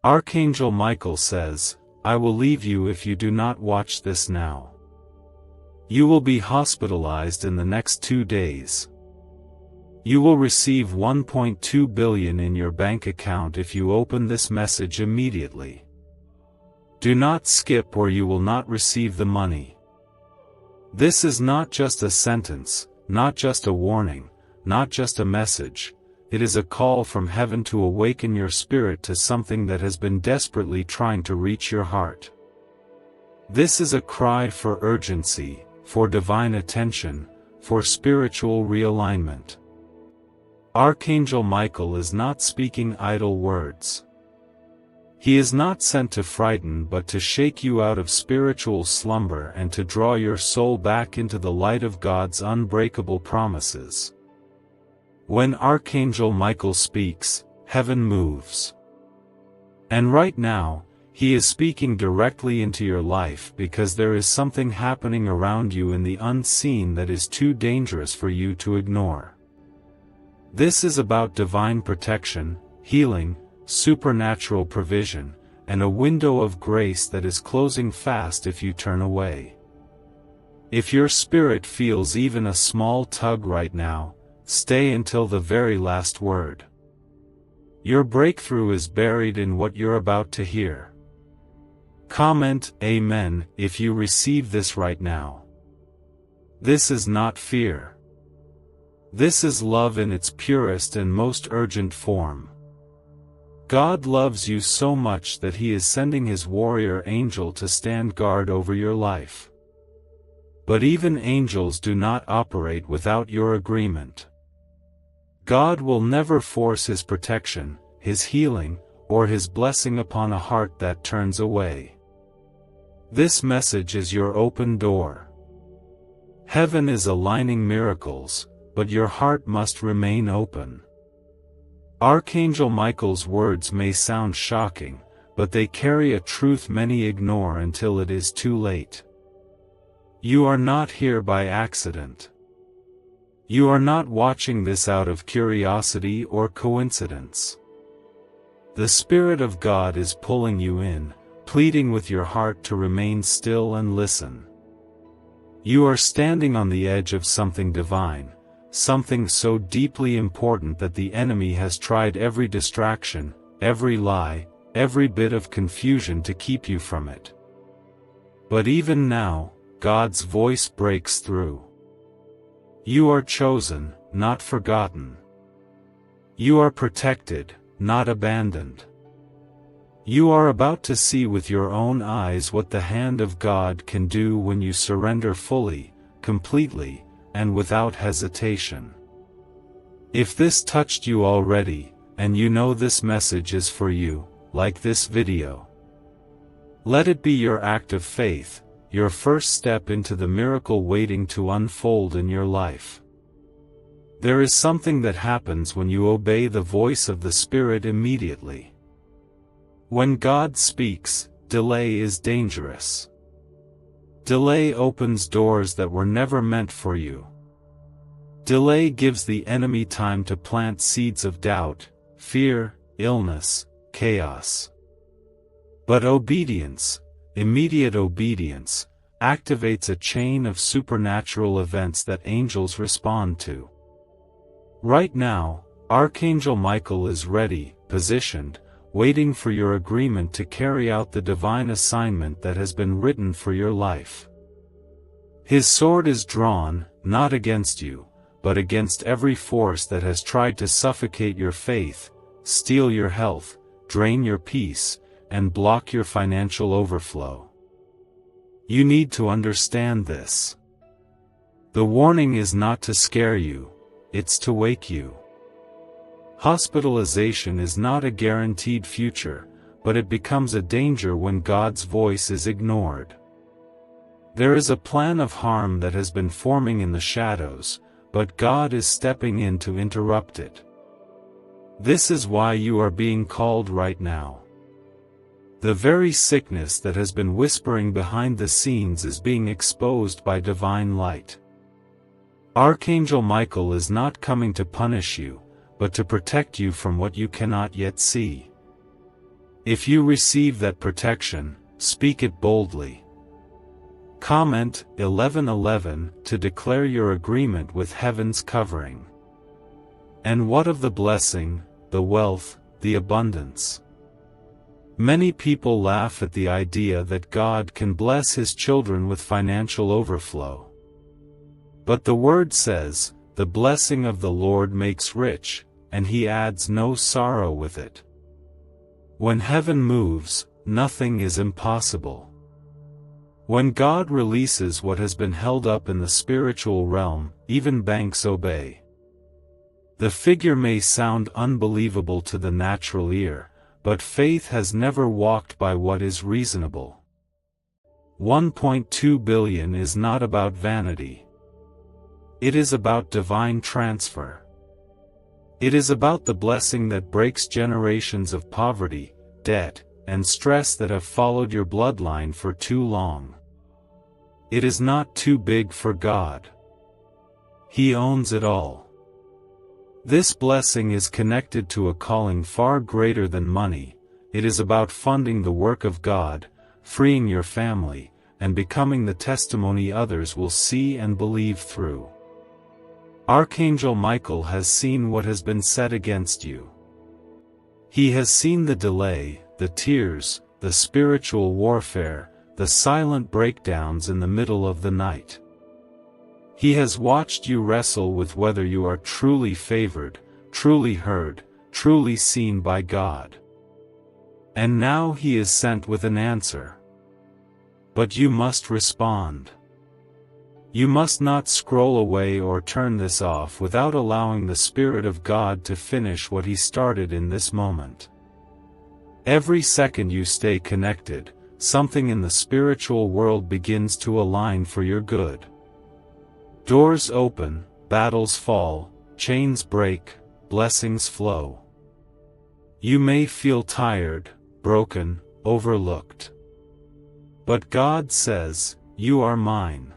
Archangel Michael says, "I will leave you if you do not watch this now. You will be hospitalized in the next 2 days. You will receive 1.2 billion in your bank account if you open this message immediately. Do not skip or you will not receive the money." This is not just a sentence, not just a warning, not just a message. It is a call from heaven to awaken your spirit to something that has been desperately trying to reach your heart. This is a cry for urgency, for divine attention, for spiritual realignment. Archangel Michael is not speaking idle words. He is not sent to frighten but to shake you out of spiritual slumber and to draw your soul back into the light of God's unbreakable promises. When Archangel Michael speaks, heaven moves. And right now, he is speaking directly into your life because there is something happening around you in the unseen that is too dangerous for you to ignore. This is about divine protection, healing, supernatural provision, and a window of grace that is closing fast if you turn away. If your spirit feels even a small tug right now, stay until the very last word. Your breakthrough is buried in what you're about to hear. Comment "Amen" if you receive this right now. This is not fear. This is love in its purest and most urgent form. God loves you so much that He is sending His warrior angel to stand guard over your life. But even angels do not operate without your agreement. God will never force His protection, His healing, or His blessing upon a heart that turns away. This message is your open door. Heaven is aligning miracles, but your heart must remain open. Archangel Michael's words may sound shocking, but they carry a truth many ignore until it is too late. You are not here by accident. You are not watching this out of curiosity or coincidence. The Spirit of God is pulling you in, pleading with your heart to remain still and listen. You are standing on the edge of something divine, something so deeply important that the enemy has tried every distraction, every lie, every bit of confusion to keep you from it. But even now, God's voice breaks through. You are chosen, not forgotten. You are protected, not abandoned. You are about to see with your own eyes what the hand of God can do when you surrender fully, completely, and without hesitation. If this touched you already, and you know this message is for you, like this video, let it be your act of faith, your first step into the miracle waiting to unfold in your life. There is something that happens when you obey the voice of the Spirit immediately. When God speaks, delay is dangerous. Delay opens doors that were never meant for you. Delay gives the enemy time to plant seeds of doubt, fear, illness, chaos. But obedience, immediate obedience, activates a chain of supernatural events that angels respond to. Right now, Archangel Michael is ready, positioned, waiting for your agreement to carry out the divine assignment that has been written for your life. His sword is drawn, not against you, but against every force that has tried to suffocate your faith, steal your health, drain your peace, and block your financial overflow. You need to understand this. The warning is not to scare you, it's to wake you. Hospitalization is not a guaranteed future, but it becomes a danger when God's voice is ignored. There is a plan of harm that has been forming in the shadows, but God is stepping in to interrupt it. This is why you are being called right now. The very sickness that has been whispering behind the scenes is being exposed by divine light. Archangel Michael is not coming to punish you, but to protect you from what you cannot yet see. If you receive that protection, speak it boldly. Comment 11:11 to declare your agreement with heaven's covering. And what of the blessing, the wealth, the abundance? Many people laugh at the idea that God can bless His children with financial overflow. But the Word says, "The blessing of the Lord makes rich, and He adds no sorrow with it." When heaven moves, nothing is impossible. When God releases what has been held up in the spiritual realm, even banks obey. The figure may sound unbelievable to the natural ear, but faith has never walked by what is reasonable. 1.2 billion is not about vanity. It is about divine transfer. It is about the blessing that breaks generations of poverty, debt, and stress that have followed your bloodline for too long. It is not too big for God. He owns it all. This blessing is connected to a calling far greater than money. It is about funding the work of God, freeing your family, and becoming the testimony others will see and believe through. Archangel Michael has seen what has been said against you. He has seen the delay, the tears, the spiritual warfare, the silent breakdowns in the middle of the night. He has watched you wrestle with whether you are truly favored, truly heard, truly seen by God. And now He is sent with an answer. But you must respond. You must not scroll away or turn this off without allowing the Spirit of God to finish what He started in this moment. Every second you stay connected, something in the spiritual world begins to align for your good. Doors open, battles fall, chains break, blessings flow. You may feel tired, broken, overlooked. But God says, "You are mine.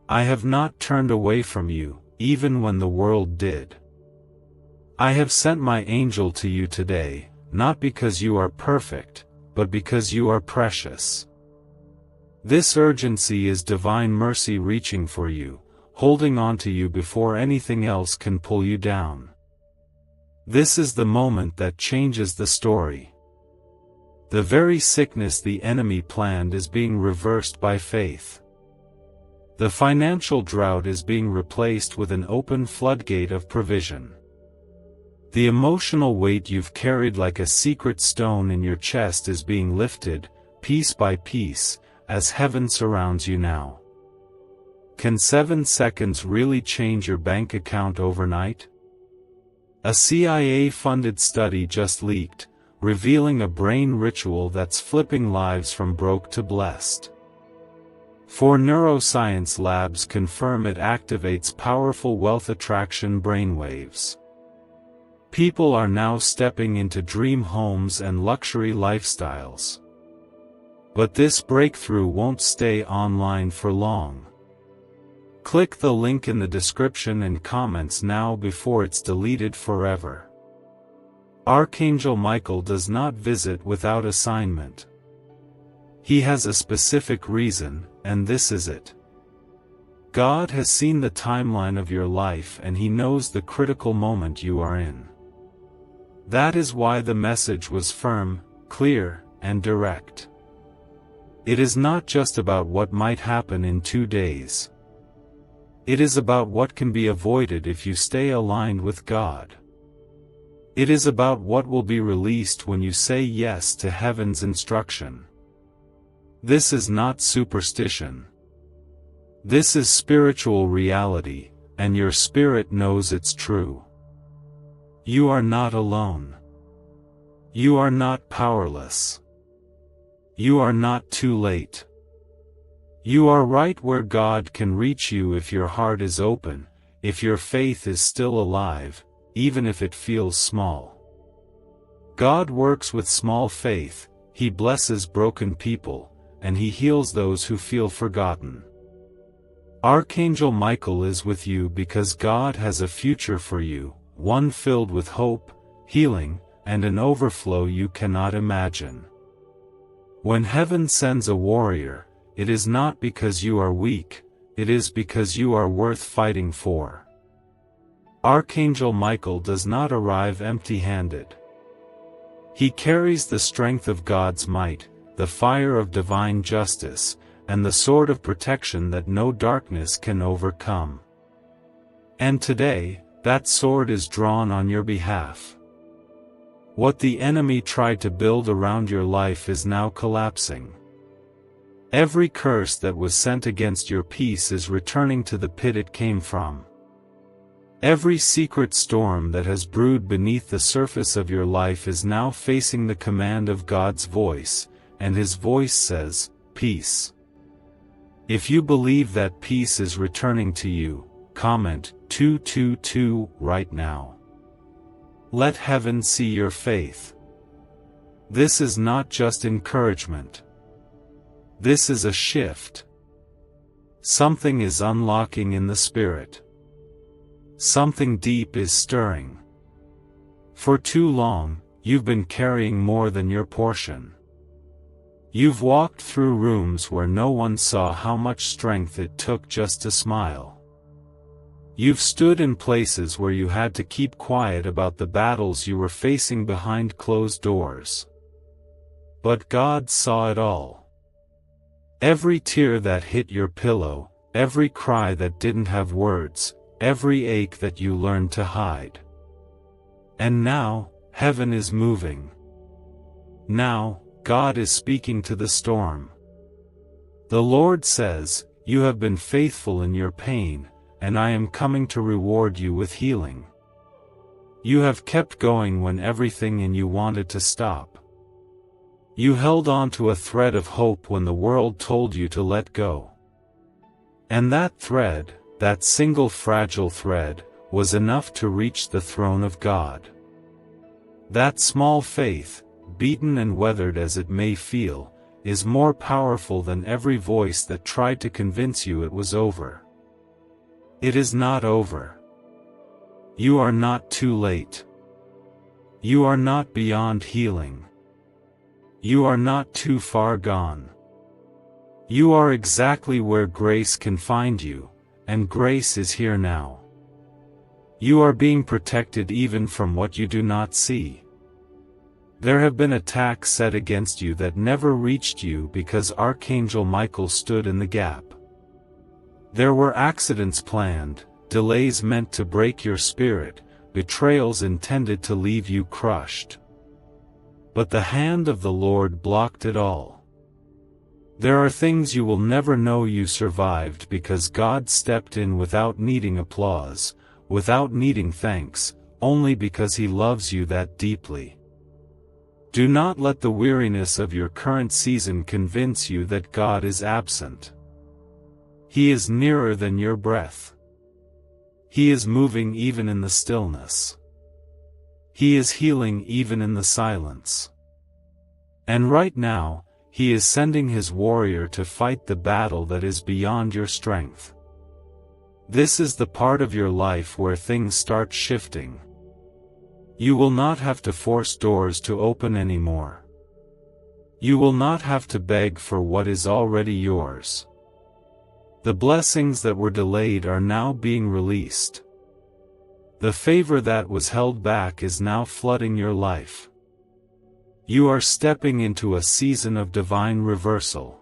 I have not turned away from you, even when the world did. I have sent my angel to you today, not because you are perfect, but because you are precious." This urgency is divine mercy reaching for you, holding on to you before anything else can pull you down. This is the moment that changes the story. The very sickness the enemy planned is being reversed by faith. The financial drought is being replaced with an open floodgate of provision. The emotional weight you've carried like a secret stone in your chest is being lifted, piece by piece, as heaven surrounds you now. Can 7 seconds really change your bank account overnight? A CIA-funded study just leaked, revealing a brain ritual that's flipping lives from broke to blessed. 4 neuroscience labs confirm it activates powerful wealth attraction brainwaves. People are now stepping into dream homes and luxury lifestyles. But this breakthrough won't stay online for long. Click the link in the description and comments now before it's deleted forever. Archangel Michael does not visit without assignment. He has a specific reason, and this is it. God has seen the timeline of your life and He knows the critical moment you are in. That is why the message was firm, clear, and direct. It is not just about what might happen in 2 days. It is about what can be avoided if you stay aligned with God. It is about what will be released when you say yes to heaven's instruction. This is not superstition. This is spiritual reality, and your spirit knows it's true. You are not alone. You are not powerless. You are not too late. You are right where God can reach you if your heart is open, if your faith is still alive, even if it feels small. God works with small faith, He blesses broken people, and He heals those who feel forgotten. Archangel Michael is with you because God has a future for you, one filled with hope, healing, and an overflow you cannot imagine. When heaven sends a warrior, it is not because you are weak, it is because you are worth fighting for. Archangel Michael does not arrive empty-handed. He carries the strength of God's might, the fire of divine justice, and the sword of protection that no darkness can overcome. And today, that sword is drawn on your behalf. What the enemy tried to build around your life is now collapsing. Every curse that was sent against your peace is returning to the pit it came from. Every secret storm that has brewed beneath the surface of your life is now facing the command of God's voice, and His voice says, "Peace." If you believe that peace is returning to you, comment 222 right now. Let heaven see your faith. This is not just encouragement. This is a shift. Something is unlocking in the spirit. Something deep is stirring. For too long, you've been carrying more than your portion. You've walked through rooms where no one saw how much strength it took just to smile. You've stood in places where you had to keep quiet about the battles you were facing behind closed doors. But God saw it all. Every tear that hit your pillow, every cry that didn't have words, every ache that you learned to hide. And now, heaven is moving. Now, God is speaking to the storm. The Lord says, "You have been faithful in your pain, and I am coming to reward you with healing." You have kept going when everything in you wanted to stop. You held on to a thread of hope when the world told you to let go. And that thread, that single fragile thread, was enough to reach the throne of God. That small faith, beaten and weathered as it may feel, is more powerful than every voice that tried to convince you it was over. It is not over. You are not too late. You are not beyond healing. You are not too far gone. You are exactly where grace can find you, and grace is here now. You are being protected even from what you do not see. There have been attacks set against you that never reached you because Archangel Michael stood in the gap. There were accidents planned, delays meant to break your spirit, betrayals intended to leave you crushed. But the hand of the Lord blocked it all. There are things you will never know you survived because God stepped in without needing applause, without needing thanks, only because He loves you that deeply. Do not let the weariness of your current season convince you that God is absent. He is nearer than your breath. He is moving even in the stillness. He is healing even in the silence. And right now, He is sending His warrior to fight the battle that is beyond your strength. This is the part of your life where things start shifting. You will not have to force doors to open anymore. You will not have to beg for what is already yours. The blessings that were delayed are now being released. The favor that was held back is now flooding your life. You are stepping into a season of divine reversal.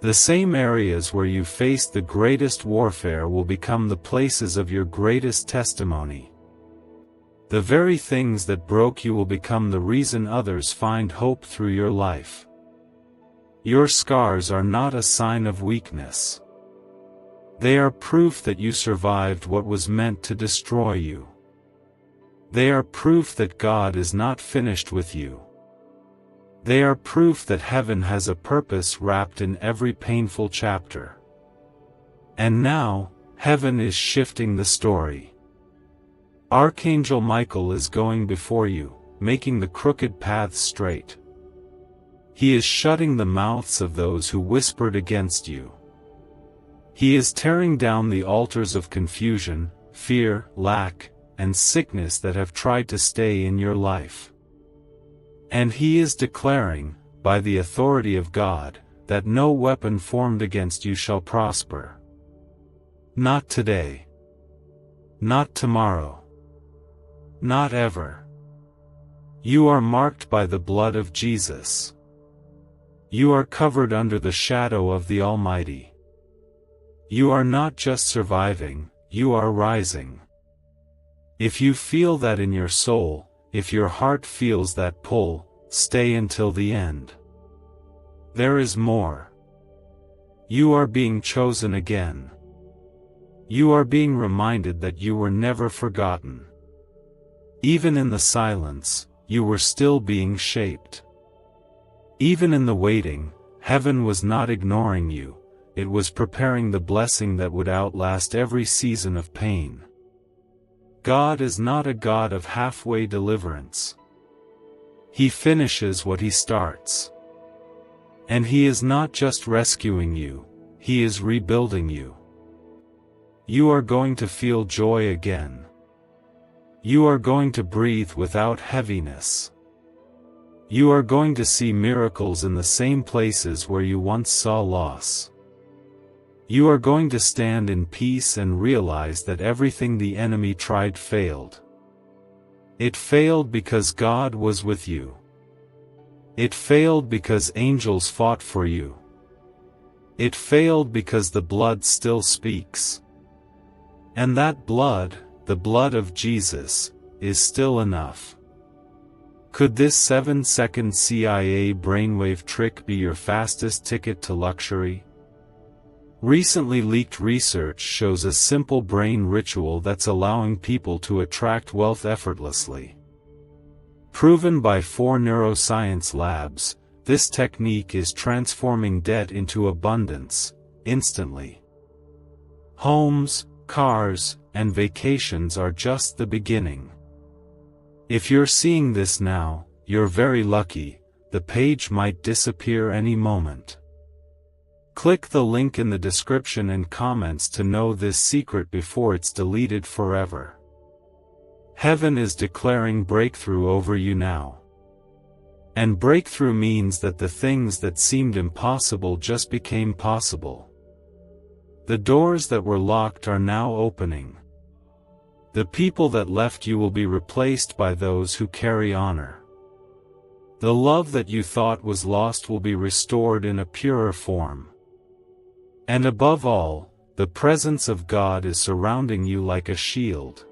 The same areas where you faced the greatest warfare will become the places of your greatest testimony. The very things that broke you will become the reason others find hope through your life. Your scars are not a sign of weakness. They are proof that you survived what was meant to destroy you. They are proof that God is not finished with you. They are proof that heaven has a purpose wrapped in every painful chapter. And now, heaven is shifting the story. Archangel Michael is going before you, making the crooked paths straight. He is shutting the mouths of those who whispered against you. He is tearing down the altars of confusion, fear, lack, and sickness that have tried to stay in your life. And He is declaring, by the authority of God, that no weapon formed against you shall prosper. Not today. Not tomorrow. Not ever. You are marked by the blood of Jesus. You are covered under the shadow of the Almighty. You are not just surviving, you are rising. If you feel that in your soul, if your heart feels that pull, stay until the end. There is more. You are being chosen again. You are being reminded that you were never forgotten. Even in the silence, you were still being shaped. Even in the waiting, heaven was not ignoring you, it was preparing the blessing that would outlast every season of pain. God is not a God of halfway deliverance. He finishes what He starts. And He is not just rescuing you, He is rebuilding you. You are going to feel joy again. You are going to breathe without heaviness. You are going to see miracles in the same places where you once saw loss. You are going to stand in peace and realize that everything the enemy tried failed. It failed because God was with you. It failed because angels fought for you. It failed because the blood still speaks. And that blood, the blood of Jesus, is still enough. Could this 7-second CIA brainwave trick be your fastest ticket to luxury? Recently leaked research shows a simple brain ritual that's allowing people to attract wealth effortlessly. Proven by 4 neuroscience labs, this technique is transforming debt into abundance, instantly. Homes, cars, and vacations are just the beginning. If you're seeing this now, you're very lucky, the page might disappear any moment. Click the link in the description and comments to know this secret before it's deleted forever. Heaven is declaring breakthrough over you now. And breakthrough means that the things that seemed impossible just became possible. The doors that were locked are now opening. The people that left you will be replaced by those who carry honor. The love that you thought was lost will be restored in a purer form. And above all, the presence of God is surrounding you like a shield.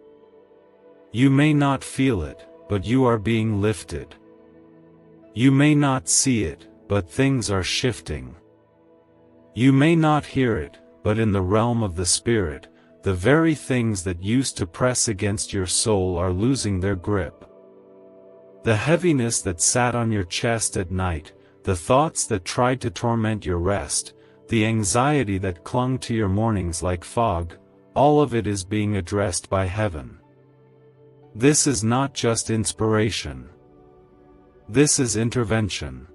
You may not feel it, but you are being lifted. You may not see it, but things are shifting. You may not hear it, but in the realm of the Spirit, the very things that used to press against your soul are losing their grip. The heaviness that sat on your chest at night, the thoughts that tried to torment your rest, the anxiety that clung to your mornings like fog, all of it is being addressed by heaven. This is not just inspiration. This is intervention.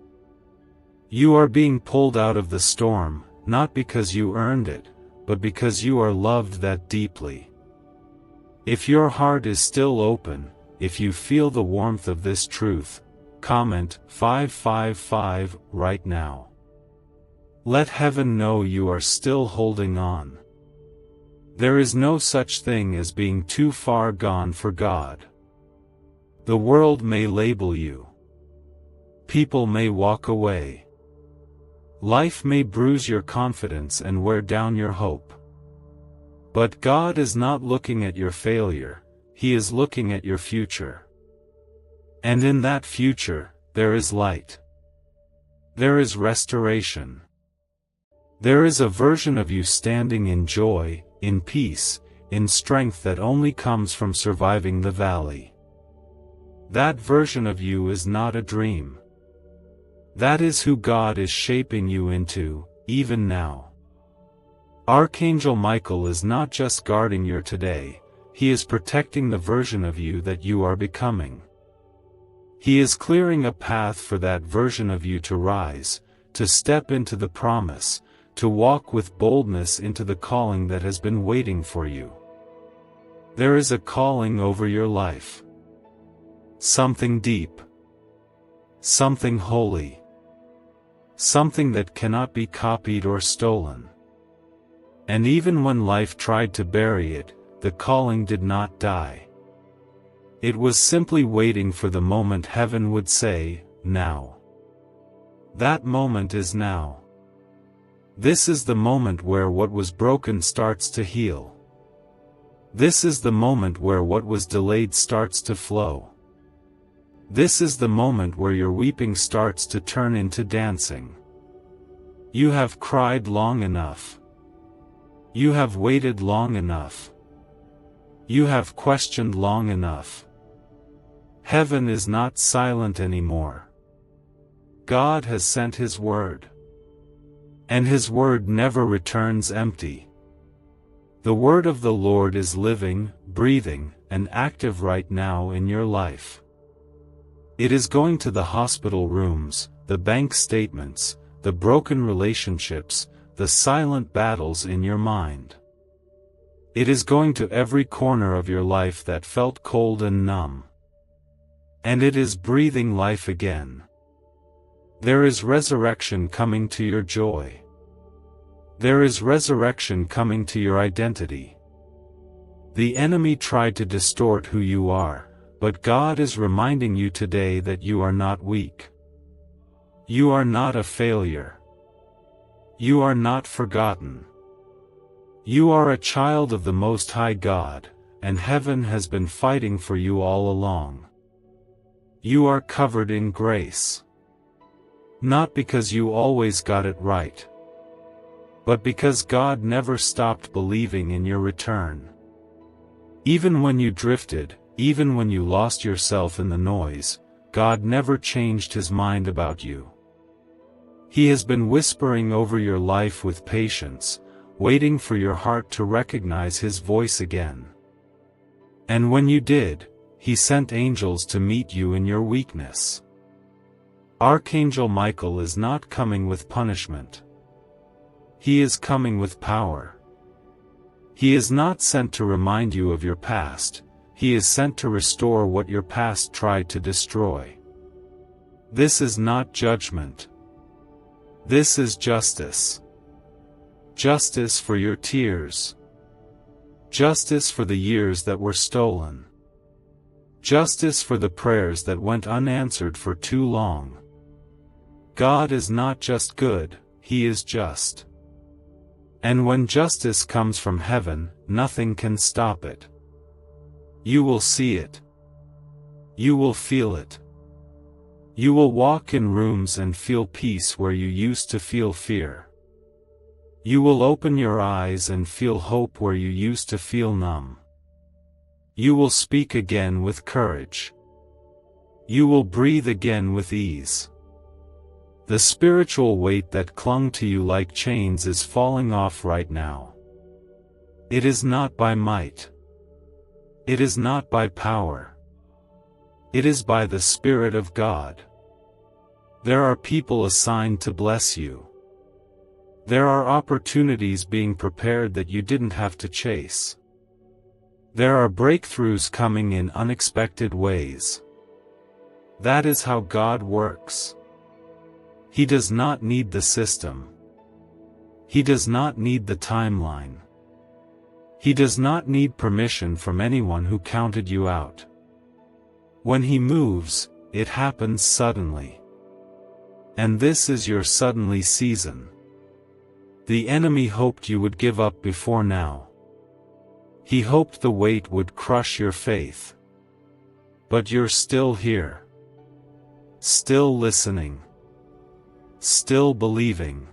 You are being pulled out of the storm, not because you earned it, but because you are loved that deeply. If your heart is still open, if you feel the warmth of this truth, comment 555 right now. Let heaven know you are still holding on. There is no such thing as being too far gone for God. The world may label you. People may walk away. Life may bruise your confidence and wear down your hope. But God is not looking at your failure, He is looking at your future. And in that future, there is light. There is restoration. There is a version of you standing in joy, in peace, in strength that only comes from surviving the valley. That version of you is not a dream. That is who God is shaping you into, even now. Archangel Michael is not just guarding your today, he is protecting the version of you that you are becoming. He is clearing a path for that version of you to rise, to step into the promise, to walk with boldness into the calling that has been waiting for you. There is a calling over your life. Something deep. Something holy. Something that cannot be copied or stolen. And even when life tried to bury it, the calling did not die. It was simply waiting for the moment heaven would say, "Now." That moment is now. This is the moment where what was broken starts to heal. This is the moment where what was delayed starts to flow. This is the moment where your weeping starts to turn into dancing. You have cried long enough. You have waited long enough. You have questioned long enough. Heaven is not silent anymore. God has sent His word. And His word never returns empty. The word of the Lord is living, breathing, and active right now in your life. It is going to the hospital rooms, the bank statements, the broken relationships, the silent battles in your mind. It is going to every corner of your life that felt cold and numb. And it is breathing life again. There is resurrection coming to your joy. There is resurrection coming to your identity. The enemy tried to distort who you are, but God is reminding you today that you are not weak. You are not a failure. You are not forgotten. You are a child of the Most High God, and heaven has been fighting for you all along. You are covered in grace. Not because you always got it right, but because God never stopped believing in your return. Even when you drifted, even when you lost yourself in the noise, God never changed His mind about you. He has been whispering over your life with patience, waiting for your heart to recognize His voice again. And when you did, He sent angels to meet you in your weakness. Archangel Michael is not coming with punishment. He is coming with power. He is not sent to remind you of your past, He is sent to restore what your past tried to destroy. This is not judgment. This is justice. Justice for your tears. Justice for the years that were stolen. Justice for the prayers that went unanswered for too long. God is not just good, He is just. And when justice comes from heaven, nothing can stop it. You will see it. You will feel it. You will walk in rooms and feel peace where you used to feel fear. You will open your eyes and feel hope where you used to feel numb. You will speak again with courage. You will breathe again with ease. The spiritual weight that clung to you like chains is falling off right now. It is not by might. It is not by power. It is by the Spirit of God. There are people assigned to bless you. There are opportunities being prepared that you didn't have to chase. There are breakthroughs coming in unexpected ways. That is how God works. He does not need the system. He does not need the timeline. He does not need permission from anyone who counted you out. When He moves, it happens suddenly. And this is your suddenly season. The enemy hoped you would give up before now. He hoped the weight would crush your faith. But you're still here. Still listening. Still believing.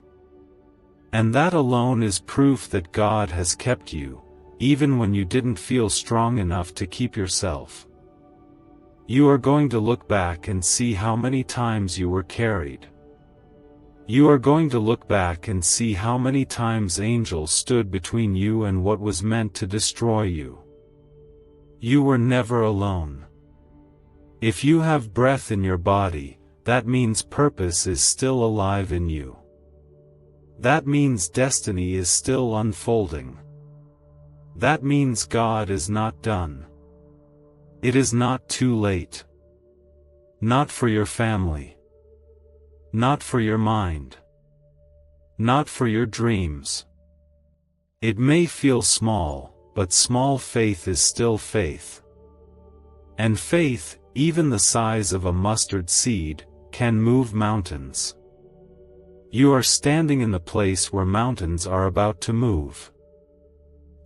And that alone is proof that God has kept you, even when you didn't feel strong enough to keep yourself. You are going to look back and see how many times you were carried. You are going to look back and see how many times angels stood between you and what was meant to destroy you. You were never alone. If you have breath in your body, that means purpose is still alive in you. That means destiny is still unfolding. That means God is not done. It is not too late. Not for your family. Not for your mind. Not for your dreams. It may feel small, but small faith is still faith. And faith, even the size of a mustard seed, can move mountains. You are standing in the place where mountains are about to move.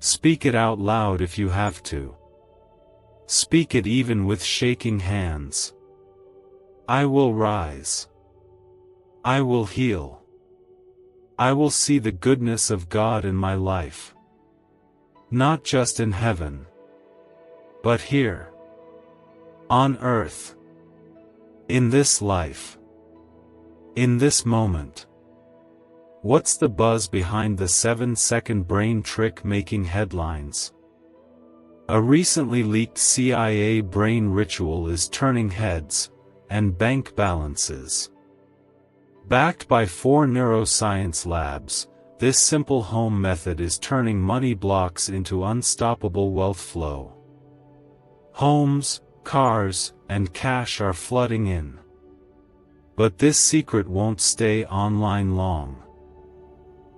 Speak it out loud if you have to. Speak it even with shaking hands. I will rise. I will heal. I will see the goodness of God in my life. Not just in heaven, but here. On earth. In this life. In this moment. What's the buzz behind the 7-second brain trick making headlines? A recently leaked CIA brain ritual is turning heads, and bank balances. Backed by 4 neuroscience labs, this simple home method is turning money blocks into unstoppable wealth flow. Homes, cars, and cash are flooding in. But this secret won't stay online long.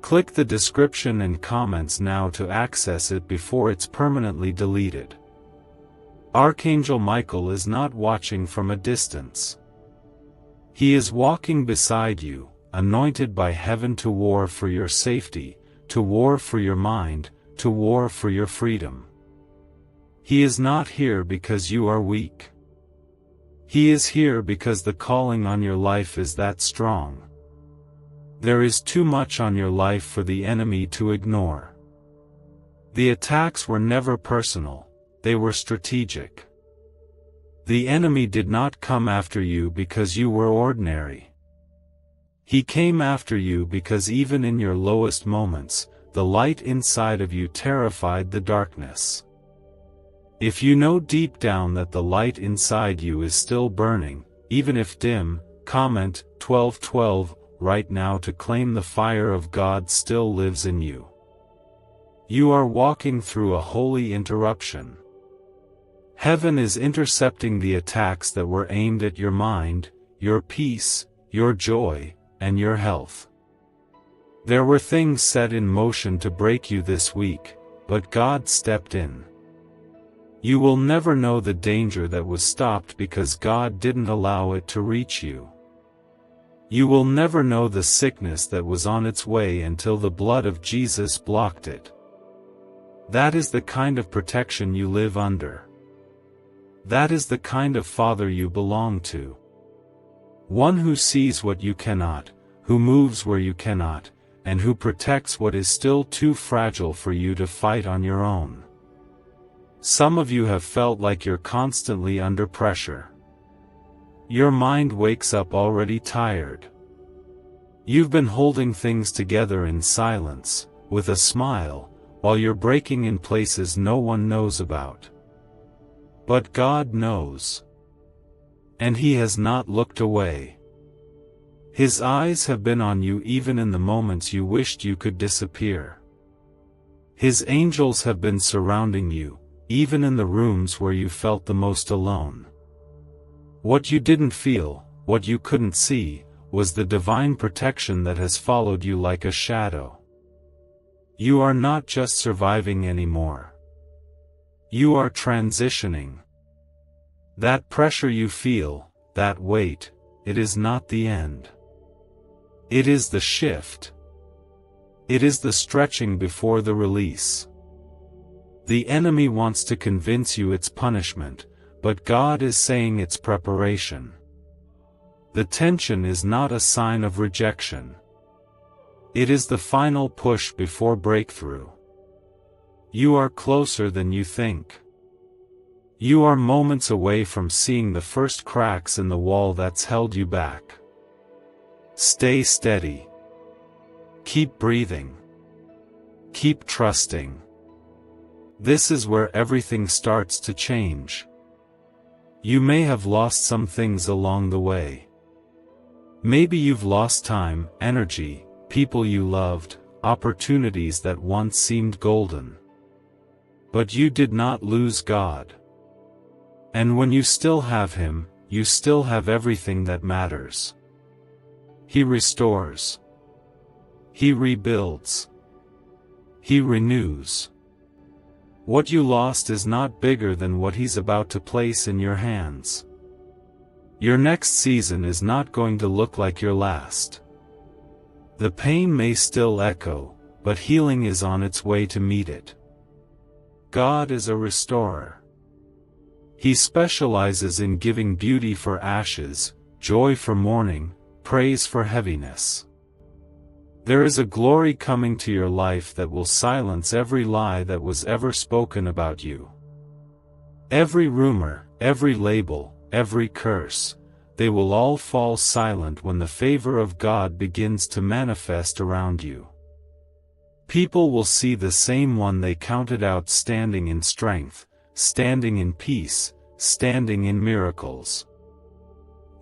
Click the description and comments now to access it before it's permanently deleted. Archangel Michael is not watching from a distance. He is walking beside you, anointed by heaven to war for your safety, to war for your mind, to war for your freedom. He is not here because you are weak. He is here because the calling on your life is that strong. There is too much on your life for the enemy to ignore. The attacks were never personal, they were strategic. The enemy did not come after you because you were ordinary. He came after you because even in your lowest moments, the light inside of you terrified the darkness. If you know deep down that the light inside you is still burning, even if dim, comment 1212 right now to claim the fire of God still lives in you. You are walking through a holy interruption. Heaven is intercepting the attacks that were aimed at your mind, your peace, your joy, and your health. There were things set in motion to break you this week, but God stepped in. You will never know the danger that was stopped because God didn't allow it to reach you. You will never know the sickness that was on its way until the blood of Jesus blocked it. That is the kind of protection you live under. That is the kind of Father you belong to. One who sees what you cannot, who moves where you cannot, and who protects what is still too fragile for you to fight on your own. Some of you have felt like you're constantly under pressure. Your mind wakes up already tired. You've been holding things together in silence, with a smile, while you're breaking in places no one knows about. But God knows. And He has not looked away. His eyes have been on you even in the moments you wished you could disappear. His angels have been surrounding you, even in the rooms where you felt the most alone. What you didn't feel, what you couldn't see, was the divine protection that has followed you like a shadow. You are not just surviving anymore. You are transitioning. That pressure you feel, that weight, it is not the end. It is the shift. It is the stretching before the release. The enemy wants to convince you it's punishment, but God is saying it's preparation. The tension is not a sign of rejection. It is the final push before breakthrough. You are closer than you think. You are moments away from seeing the first cracks in the wall that's held you back. Stay steady. Keep breathing. Keep trusting. This is where everything starts to change. You may have lost some things along the way. Maybe you've lost time, energy, people you loved, opportunities that once seemed golden. But you did not lose God. And when you still have Him, you still have everything that matters. He restores. He rebuilds. He renews. What you lost is not bigger than what He's about to place in your hands. Your next season is not going to look like your last. The pain may still echo, but healing is on its way to meet it. God is a restorer. He specializes in giving beauty for ashes, joy for mourning, praise for heaviness. There is a glory coming to your life that will silence every lie that was ever spoken about you. Every rumor, every label, every curse, they will all fall silent when the favor of God begins to manifest around you. People will see the same one they counted out standing in strength, standing in peace, standing in miracles.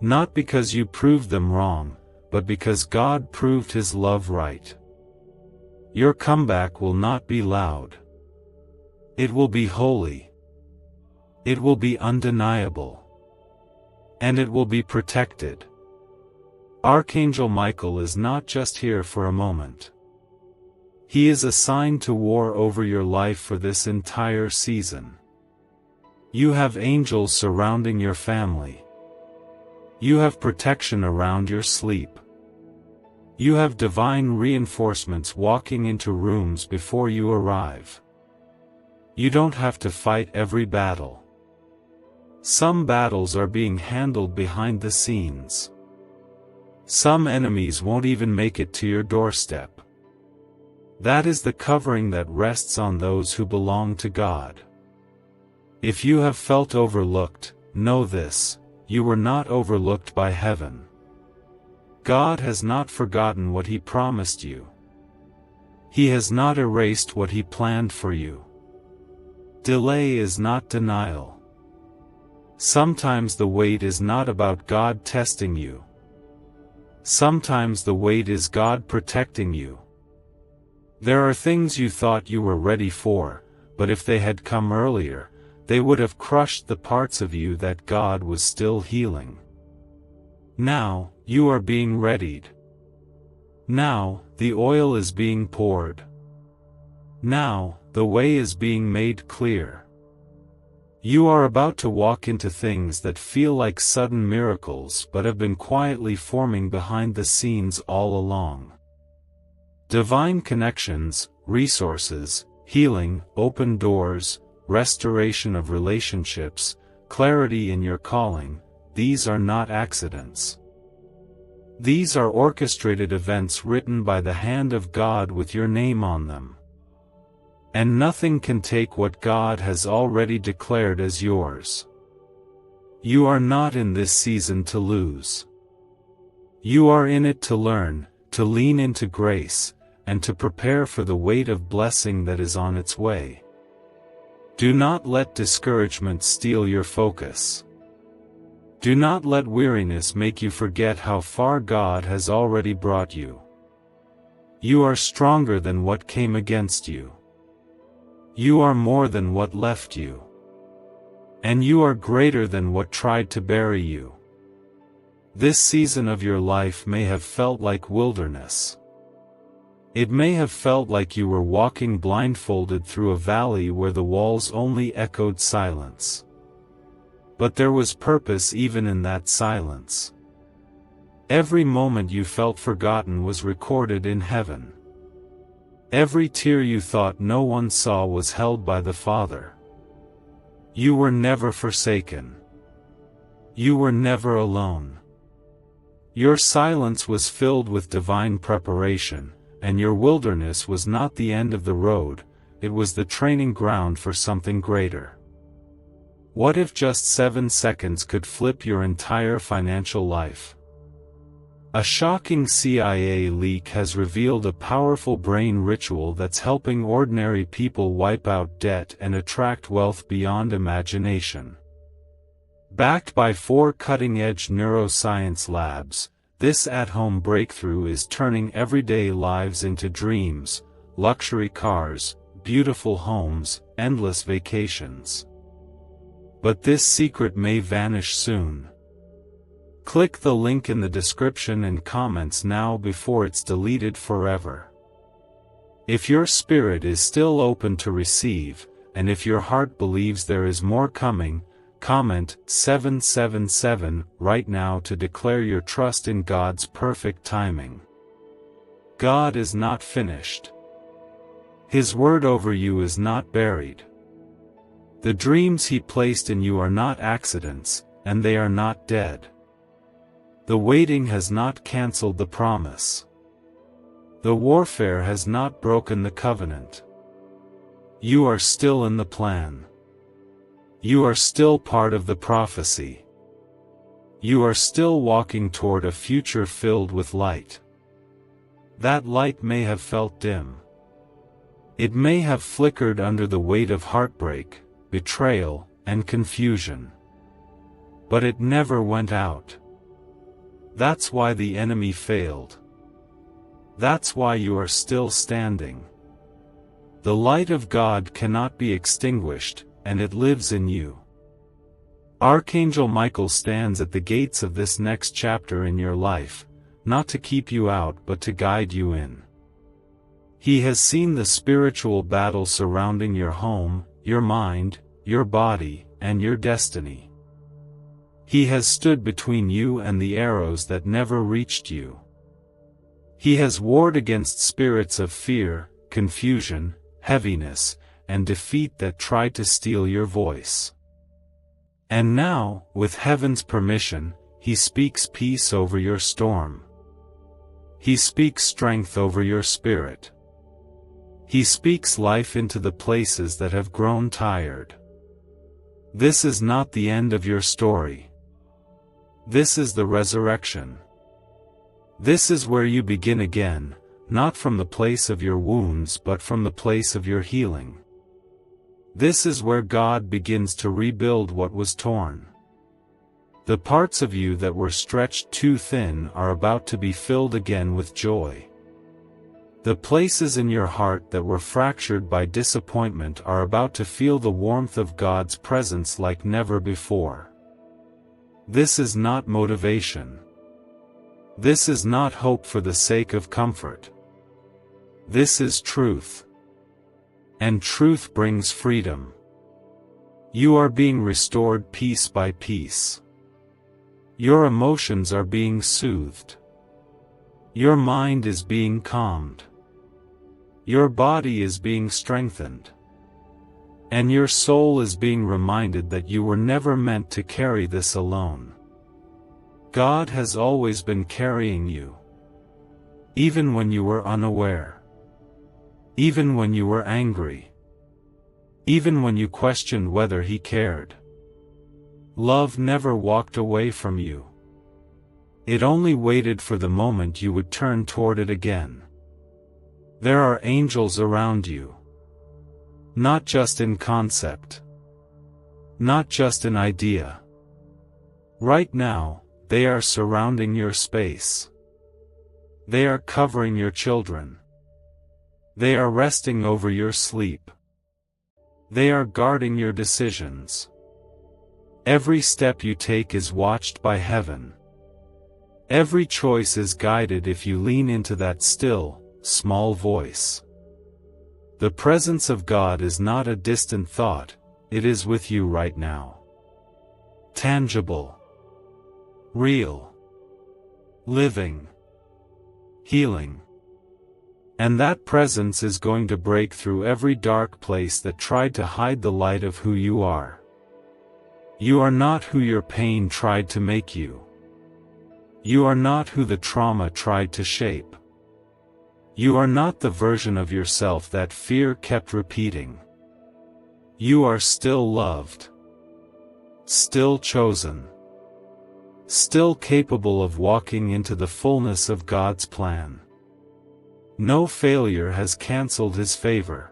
Not because you proved them wrong, but because God proved His love right. Your comeback will not be loud. It will be holy. It will be undeniable. And it will be protected. Archangel Michael is not just here for a moment. He is assigned to war over your life for this entire season. You have angels surrounding your family. You have protection around your sleep. You have divine reinforcements walking into rooms before you arrive. You don't have to fight every battle. Some battles are being handled behind the scenes. Some enemies won't even make it to your doorstep. That is the covering that rests on those who belong to God. If you have felt overlooked, know this: you were not overlooked by heaven. God has not forgotten what He promised you. He has not erased what He planned for you. Delay is not denial. Sometimes the wait is not about God testing you. Sometimes the wait is God protecting you. There are things you thought you were ready for, but if they had come earlier, they would have crushed the parts of you that God was still healing. Now, you are being readied. Now, the oil is being poured. Now, the way is being made clear. You are about to walk into things that feel like sudden miracles but have been quietly forming behind the scenes all along. Divine connections, resources, healing, open doors, restoration of relationships, clarity in your calling, these are not accidents. These are orchestrated events written by the hand of God with your name on them. And nothing can take what God has already declared as yours. You are not in this season to lose. You are in it to learn, to lean into grace, and to prepare for the weight of blessing that is on its way. Do not let discouragement steal your focus. Do not let weariness make you forget how far God has already brought you. You are stronger than what came against you. You are more than what left you. And you are greater than what tried to bury you. This season of your life may have felt like wilderness. It may have felt like you were walking blindfolded through a valley where the walls only echoed silence. But there was purpose even in that silence. Every moment you felt forgotten was recorded in heaven. Every tear you thought no one saw was held by the Father. You were never forsaken. You were never alone. Your silence was filled with divine preparation, and your wilderness was not the end of the road, it was the training ground for something greater. What if just 7 seconds could flip your entire financial life? A shocking CIA leak has revealed a powerful brain ritual that's helping ordinary people wipe out debt and attract wealth beyond imagination. Backed by 4 cutting-edge neuroscience labs, this at-home breakthrough is turning everyday lives into dreams: luxury cars, beautiful homes, endless vacations. But this secret may vanish soon. Click the link in the description and comments now before it's deleted forever. If your spirit is still open to receive, and if your heart believes there is more coming, comment 777 right now to declare your trust in God's perfect timing. God is not finished. His word over you is not buried. The dreams He placed in you are not accidents, and they are not dead. The waiting has not cancelled the promise. The warfare has not broken the covenant. You are still in the plan. You are still part of the prophecy. You are still walking toward a future filled with light. That light may have felt dim. It may have flickered under the weight of heartbreak, betrayal, and confusion. But it never went out. That's why the enemy failed. That's why you are still standing. The light of God cannot be extinguished, and it lives in you. Archangel Michael stands at the gates of this next chapter in your life, not to keep you out but to guide you in. He has seen the spiritual battle surrounding your home, your mind, your body, and your destiny. He has stood between you and the arrows that never reached you. He has warred against spirits of fear, confusion, heaviness, and defeat that tried to steal your voice. And now, with heaven's permission, He speaks peace over your storm. He speaks strength over your spirit. He speaks life into the places that have grown tired. This is not the end of your story. This is the resurrection. This is where you begin again, not from the place of your wounds but from the place of your healing. This is where God begins to rebuild what was torn. The parts of you that were stretched too thin are about to be filled again with joy. The places in your heart that were fractured by disappointment are about to feel the warmth of God's presence like never before. This is not motivation. This is not hope for the sake of comfort. This is truth. And truth brings freedom. You are being restored piece by piece. Your emotions are being soothed. Your mind is being calmed. Your body is being strengthened. And your soul is being reminded that you were never meant to carry this alone. God has always been carrying you. Even when you were unaware. Even when you were angry. Even when you questioned whether He cared. Love never walked away from you. It only waited for the moment you would turn toward it again. There are angels around you. Not just in concept. Not just in idea. Right now, they are surrounding your space. They are covering your children. They are resting over your sleep. They are guarding your decisions. Every step you take is watched by heaven. Every choice is guided if you lean into that still, small voice. The presence of God is not a distant thought, it is with you right now. Tangible. Real. Living. Healing. And that presence is going to break through every dark place that tried to hide the light of who you are. You are not who your pain tried to make you. You are not who the trauma tried to shape. You are not the version of yourself that fear kept repeating. You are still loved. Still chosen. Still capable of walking into the fullness of God's plan. No failure has canceled His favor.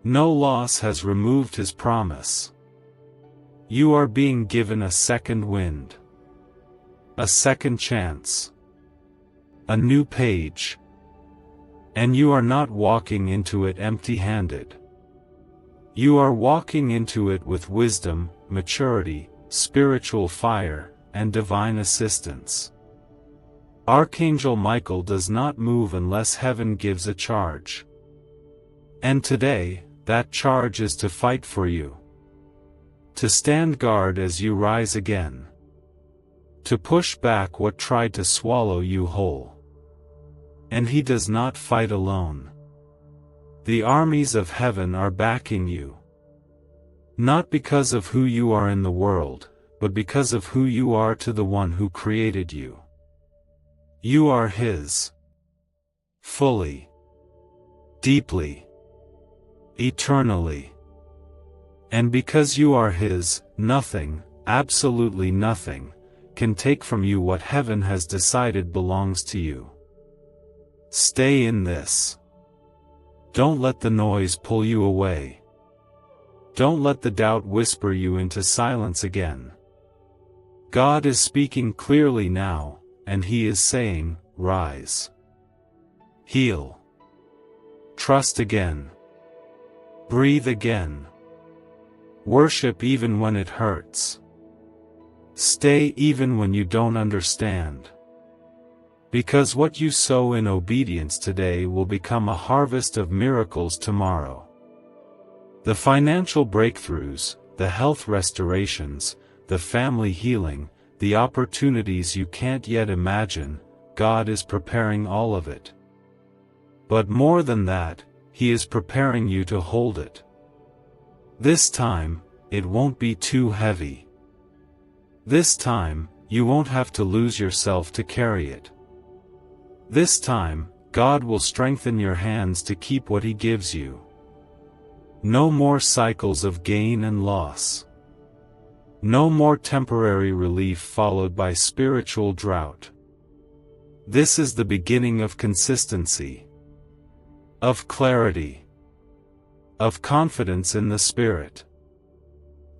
No loss has removed His promise. You are being given a second wind. A second chance. A new page. And you are not walking into it empty-handed. You are walking into it with wisdom, maturity, spiritual fire, and divine assistance. Archangel Michael does not move unless heaven gives a charge. And today, that charge is to fight for you. To stand guard as you rise again. To push back what tried to swallow you whole. And he does not fight alone. The armies of heaven are backing you. Not because of who you are in the world, but because of who you are to the one who created you. You are his. Fully. Deeply. Eternally. And because you are his, nothing, absolutely nothing, can take from you what heaven has decided belongs to you. Stay in this. Don't let the noise pull you away. Don't let the doubt whisper you into silence again. God is speaking clearly now, and he is saying, rise. Heal. Trust again. Breathe again. Worship even when it hurts. Stay even when you don't understand. Because what you sow in obedience today will become a harvest of miracles tomorrow. The financial breakthroughs, the health restorations, the family healing, the opportunities you can't yet imagine, God is preparing all of it. But more than that, he is preparing you to hold it. This time, it won't be too heavy. This time, you won't have to lose yourself to carry it. This time, God will strengthen your hands to keep what he gives you. No more cycles of gain and loss. No more temporary relief followed by spiritual drought. This is the beginning of consistency. Of clarity. Of confidence in the Spirit.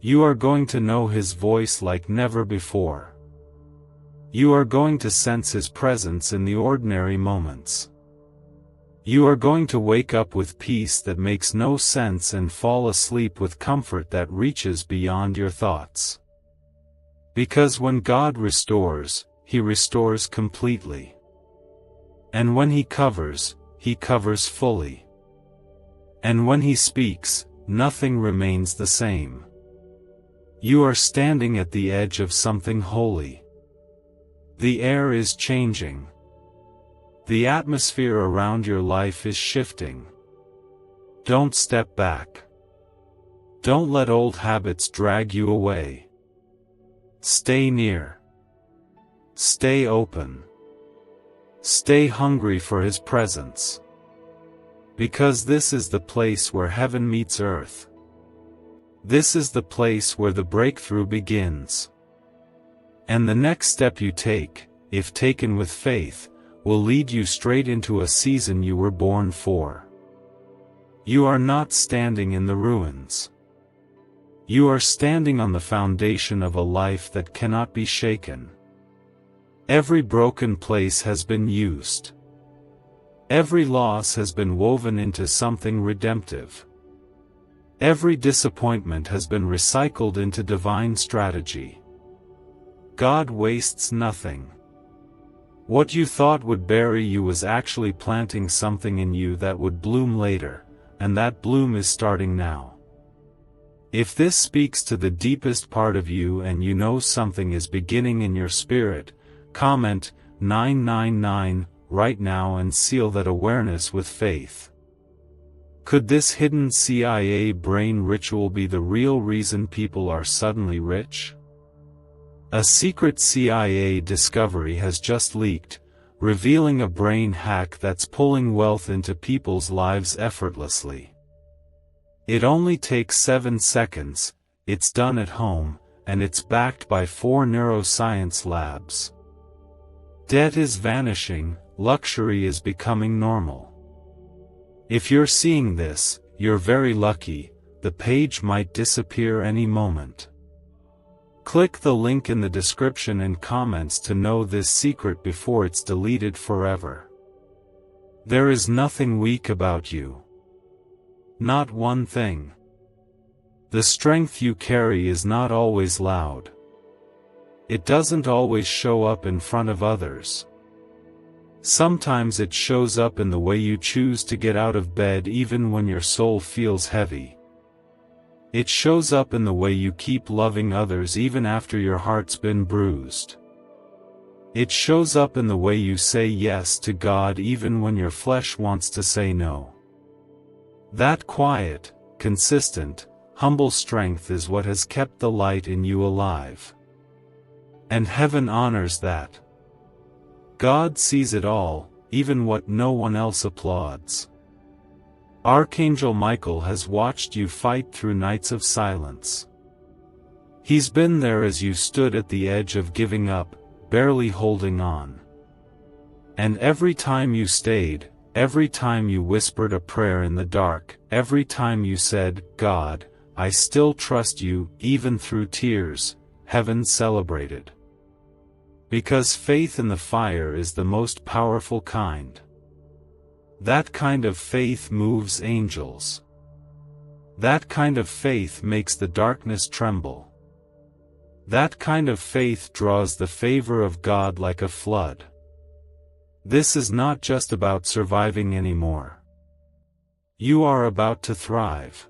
You are going to know his voice like never before. You are going to sense his presence in the ordinary moments. You are going to wake up with peace that makes no sense and fall asleep with comfort that reaches beyond your thoughts. Because when God restores, he restores completely. And when he covers fully. And when he speaks, nothing remains the same. You are standing at the edge of something holy. The air is changing. The atmosphere around your life is shifting. Don't step back. Don't let old habits drag you away. Stay near. Stay open. Stay hungry for his presence. Because this is the place where heaven meets earth. This is the place where the breakthrough begins. And the next step you take, if taken with faith, will lead you straight into a season you were born for. You are not standing in the ruins. You are standing on the foundation of a life that cannot be shaken. Every broken place has been used. Every loss has been woven into something redemptive. Every disappointment has been recycled into divine strategy. God wastes nothing. What you thought would bury you was actually planting something in you that would bloom later, and that bloom is starting now. If this speaks to the deepest part of you and you know something is beginning in your spirit, comment 999 right now and seal that awareness with faith. Could this hidden CIA brain ritual be the real reason people are suddenly rich? A secret CIA discovery has just leaked, revealing a brain hack that's pulling wealth into people's lives effortlessly. It only takes 7 seconds, it's done at home, and it's backed by 4 neuroscience labs. Debt is vanishing, luxury is becoming normal. If you're seeing this, you're very lucky, the page might disappear any moment. Click the link in the description and comments to know this secret before it's deleted forever. There is nothing weak about you. Not one thing. The strength you carry is not always loud. It doesn't always show up in front of others. Sometimes it shows up in the way you choose to get out of bed even when your soul feels heavy. It shows up in the way you keep loving others even after your heart's been bruised. It shows up in the way you say yes to God even when your flesh wants to say no. That quiet, consistent, humble strength is what has kept the light in you alive. And heaven honors that. God sees it all, even what no one else applauds. Archangel Michael has watched you fight through nights of silence. He's been there as you stood at the edge of giving up, barely holding on. And every time you stayed, every time you whispered a prayer in the dark, every time you said, "God, I still trust you," even through tears, heaven celebrated. Because faith in the fire is the most powerful kind. That kind of faith moves angels. That kind of faith makes the darkness tremble. That kind of faith draws the favor of God like a flood. This is not just about surviving anymore. You are about to thrive.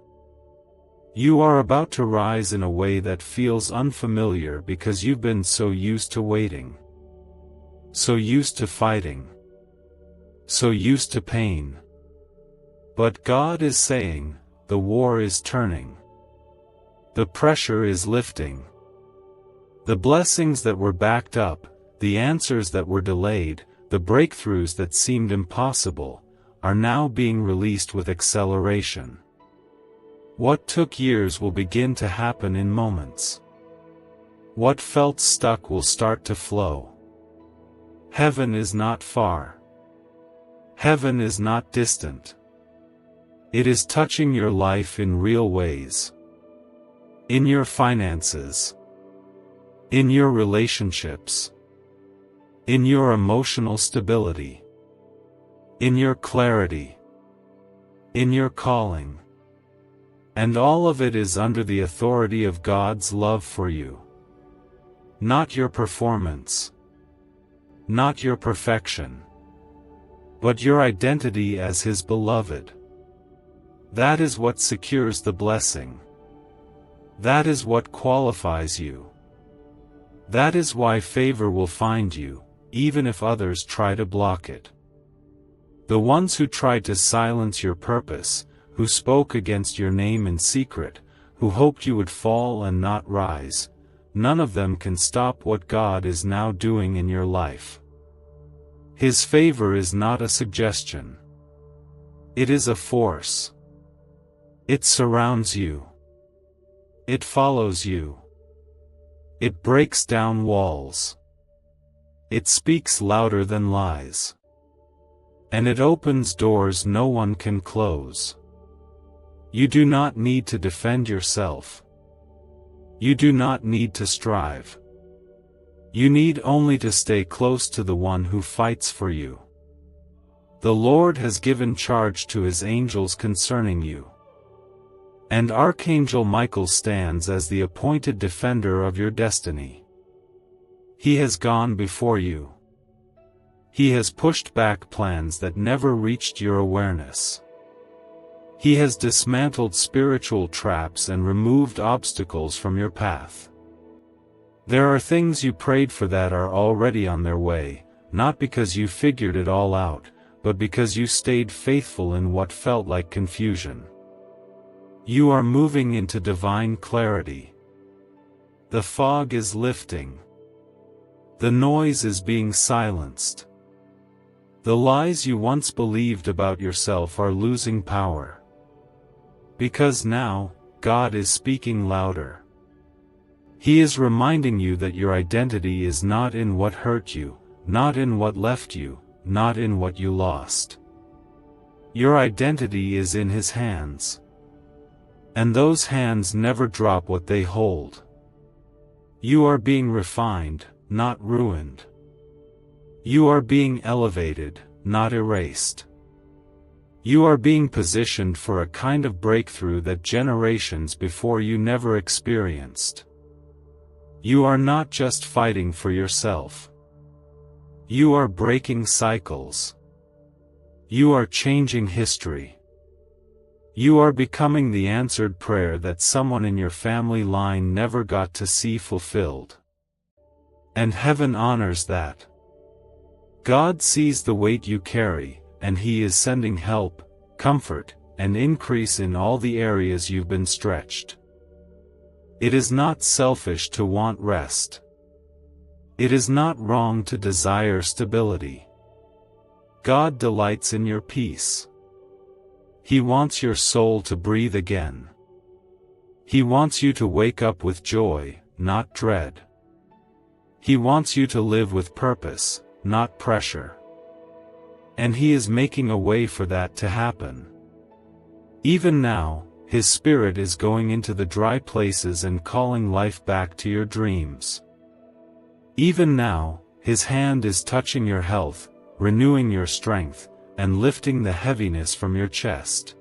You are about to rise in a way that feels unfamiliar because you've been so used to waiting. So used to fighting. So used to pain. But God is saying, the war is turning. The pressure is lifting. The blessings that were backed up, the answers that were delayed, the breakthroughs that seemed impossible, are now being released with acceleration. What took years will begin to happen in moments. What felt stuck will start to flow. Heaven is not far. Heaven is not distant. It is touching your life in real ways. In your finances. In your relationships. In your emotional stability. In your clarity. In your calling. And all of it is under the authority of God's love for you. Not your performance. Not your perfection. But your identity as His beloved. That is what secures the blessing. That is what qualifies you. That is why favor will find you, even if others try to block it. The ones who tried to silence your purpose, who spoke against your name in secret, who hoped you would fall and not rise, none of them can stop what God is now doing in your life. His favor is not a suggestion. It is a force. It surrounds you. It follows you. It breaks down walls. It speaks louder than lies. And it opens doors no one can close. You do not need to defend yourself. You do not need to strive. You need only to stay close to the one who fights for you. The Lord has given charge to His angels concerning you. And Archangel Michael stands as the appointed defender of your destiny. He has gone before you. He has pushed back plans that never reached your awareness. He has dismantled spiritual traps and removed obstacles from your path. There are things you prayed for that are already on their way, not because you figured it all out, but because you stayed faithful in what felt like confusion. You are moving into divine clarity. The fog is lifting. The noise is being silenced. The lies you once believed about yourself are losing power. Because now, God is speaking louder. He is reminding you that your identity is not in what hurt you, not in what left you, not in what you lost. Your identity is in His hands. And those hands never drop what they hold. You are being refined, not ruined. You are being elevated, not erased. You are being positioned for a kind of breakthrough that generations before you never experienced. You are not just fighting for yourself. You are breaking cycles. You are changing history. You are becoming the answered prayer that someone in your family line never got to see fulfilled. And heaven honors that. God sees the weight you carry, and He is sending help, comfort, and increase in all the areas you've been stretched. It is not selfish to want rest. It is not wrong to desire stability. God delights in your peace. He wants your soul to breathe again. He wants you to wake up with joy, not dread. He wants you to live with purpose, not pressure. And He is making a way for that to happen. Even now, His Spirit is going into the dry places and calling life back to your dreams. Even now, His hand is touching your health, renewing your strength, and lifting the heaviness from your chest.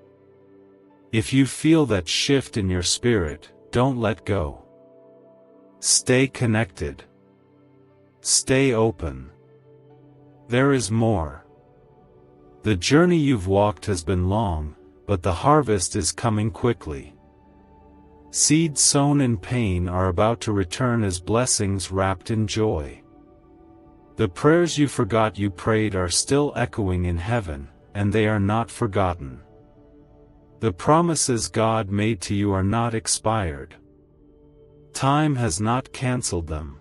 If you feel that shift in your spirit, don't let go. Stay connected. Stay open. There is more. The journey you've walked has been long, but the harvest is coming quickly. Seeds sown in pain are about to return as blessings wrapped in joy. The prayers you forgot you prayed are still echoing in heaven, and they are not forgotten. The promises God made to you are not expired. Time has not canceled them.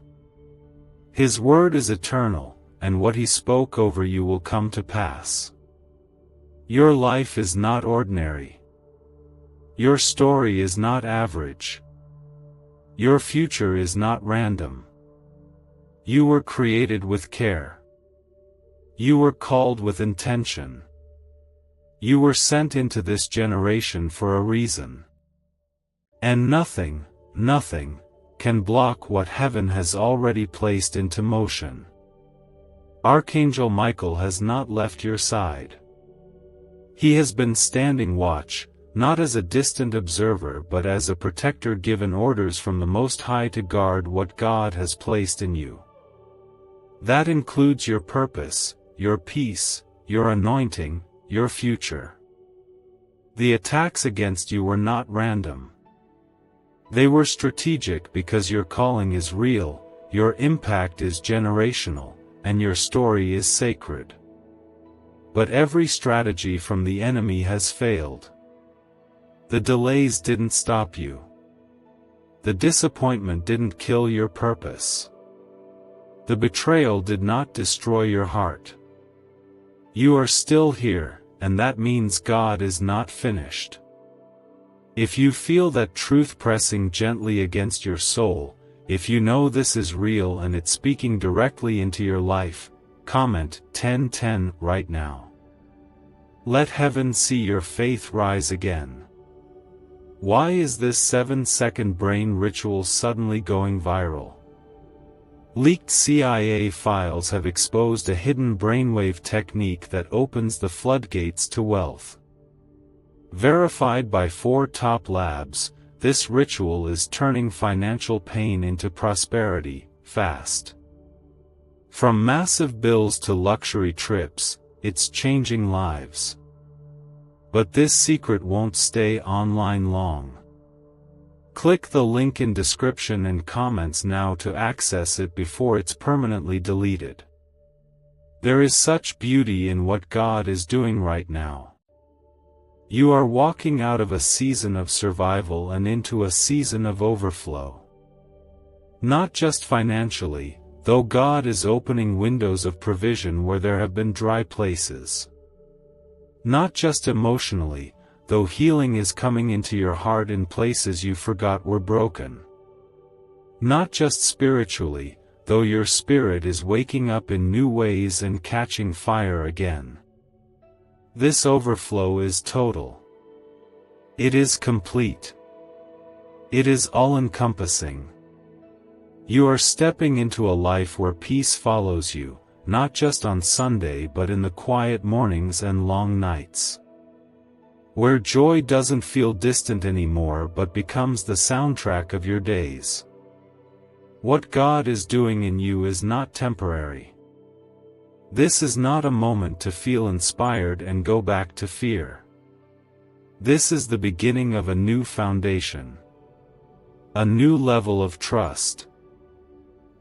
His word is eternal, and what He spoke over you will come to pass. Your life is not ordinary. Your story is not average. Your future is not random. You were created with care. You were called with intention. You were sent into this generation for a reason. And nothing, nothing, can block what heaven has already placed into motion. Archangel Michael has not left your side. He has been standing watch, not as a distant observer but as a protector given orders from the Most High to guard what God has placed in you. That includes your purpose, your peace, your anointing, your future. The attacks against you were not random. They were strategic because your calling is real, your impact is generational, and your story is sacred. But every strategy from the enemy has failed. The delays didn't stop you. The disappointment didn't kill your purpose. The betrayal did not destroy your heart. You are still here, and that means God is not finished. If you feel that truth pressing gently against your soul, if you know this is real and it's speaking directly into your life, comment 1010 right now. Let heaven see your faith rise again. Why is this 7-second brain ritual suddenly going viral? Leaked CIA files have exposed a hidden brainwave technique that opens the floodgates to wealth. Verified by 4 top labs, this ritual is turning financial pain into prosperity, fast. From massive bills to luxury trips, it's changing lives. But this secret won't stay online long. Click the link in description and comments now to access it before it's permanently deleted. There is such beauty in what God is doing right now. You are walking out of a season of survival and into a season of overflow. Not just financially, though God is opening windows of provision where there have been dry places. Not just emotionally, though healing is coming into your heart in places you forgot were broken. Not just spiritually, though your spirit is waking up in new ways and catching fire again. This overflow is total. It is complete. It is all-encompassing. You are stepping into a life where peace follows you, not just on Sunday but in the quiet mornings and long nights. where joy doesn't feel distant anymore but becomes the soundtrack of your days. What God is doing in you is not temporary. This is not a moment to feel inspired and go back to fear. This is the beginning of a new foundation. A new level of trust.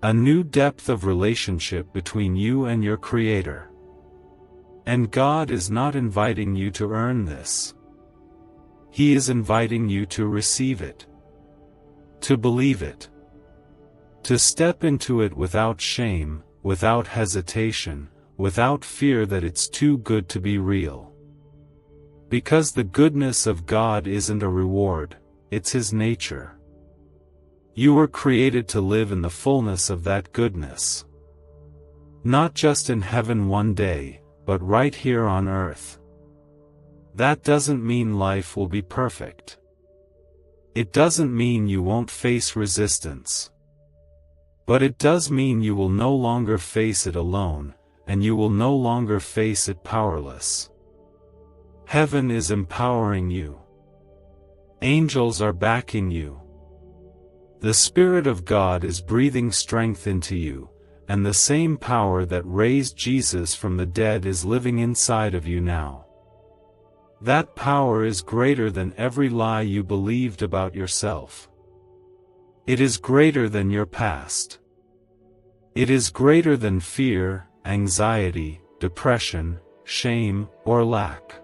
A new depth of relationship between you and your Creator. And God is not inviting you to earn this. He is inviting you to receive it. To believe it. To step into it without shame, without hesitation, without fear that it's too good to be real. Because the goodness of God isn't a reward, it's His nature. You were created to live in the fullness of that goodness. Not just in heaven one day, but right here on earth. That doesn't mean life will be perfect. It doesn't mean you won't face resistance. But it does mean you will no longer face it alone, and you will no longer face it powerless. Heaven is empowering you. Angels are backing you. The Spirit of God is breathing strength into you, and the same power that raised Jesus from the dead is living inside of you now. That power is greater than every lie you believed about yourself. It is greater than your past. It is greater than fear, anxiety, depression, shame, or lack.